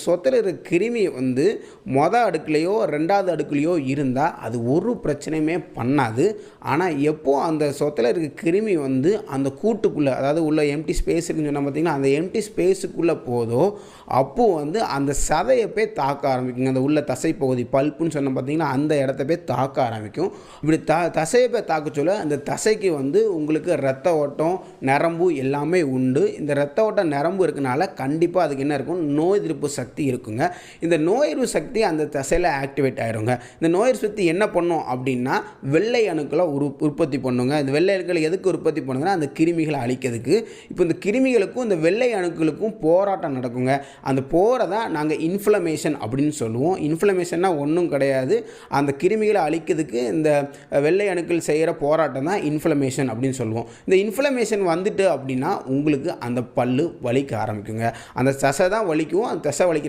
சொத்தையில் இருக்க கிருமி வந்து அடுக்குலையோ 2வது அடுக்குலையோ இருந்தால் அது ஒரு பிரச்சனையுமே பண்ணாது. ஆனால் எப்போ அந்த சொத்தையில் இருக்க கிருமி வந்து அந்த கூட்டுக்குள்ளே, அதாவது உள்ள எம்டி ஸ்பேஸ் இருக்குன்னு சொன்னால் பார்த்தீங்கன்னா, அந்த எம்டி ஸ்பேஸுக்குள்ளே போதோ அப்போது வந்து அந்த சதையை போய் தாக்க ஆரம்பிக்குங்க. அந்த உள்ள தசை பகுதி பல்ப்புன்னு சொன்ன பார்த்தீங்கன்னா அந்த இடத்த போய் தாக்க ஆரம்பிக்கும். இப்படி தசையை போய் தாக்க சொல்ல அந்த தசைக்கு வந்து உங்களுக்கு ரத்த ஓட்டம் நரம்பு எல்லாமே உண்டு. இந்த ரத்த ஓட்டம் நரம்பு இருக்கனால கண்டிப்பாக அதுக்கு என்ன இருக்கும், நோய் எதிர்ப்பு சக்தி இருக்குங்க. இந்த நோய் எதிர்ப்பு சக்தி அந்த தசையில் ஆக்டிவேட் ஆகிருங்க. இந்த நோய் எதிர்ப்பு சக்தி என்ன பண்ணும் அப்படின்னா வெள்ளை அணுக்களை உற்பத்தி பண்ணுங்க. இந்த வெள்ளை அணுக்களை எதுக்கு உற்பத்தி பண்ணுங்கன்னா அந்த கிருமிகளை அழிக்கிறதுக்கு. இப்போ இந்த கிருமிகளுக்கும் இந்த வெள்ளை அணுக்களுக்கும் போராட்டம் நடக்குங்க. அந்த போரை தான் நாங்கள் இன்ஃப்ளமேஷன் அப்படின்னு சொல்லுவோம். இன்ஃப்ளமேஷன்னா ஒன்றும் கிடையாது, அந்த கிருமிகளை அழிக்கிறதுக்கு இந்த வெள்ளை அணுக்கள் செய்கிற போராட்டம் தான் இன்ஃப்ளமேஷன் அப்படின்னு சொல்லுவோம். இந்த இன்ஃப்ளமேஷன் வந்துட்டு அப்படின்னா உங்களுக்கு அந்த பல்லு வலிக்க ஆரம்பிக்குங்க. அந்த தசை தான் வலிக்கும். அந்த தசை வலிக்க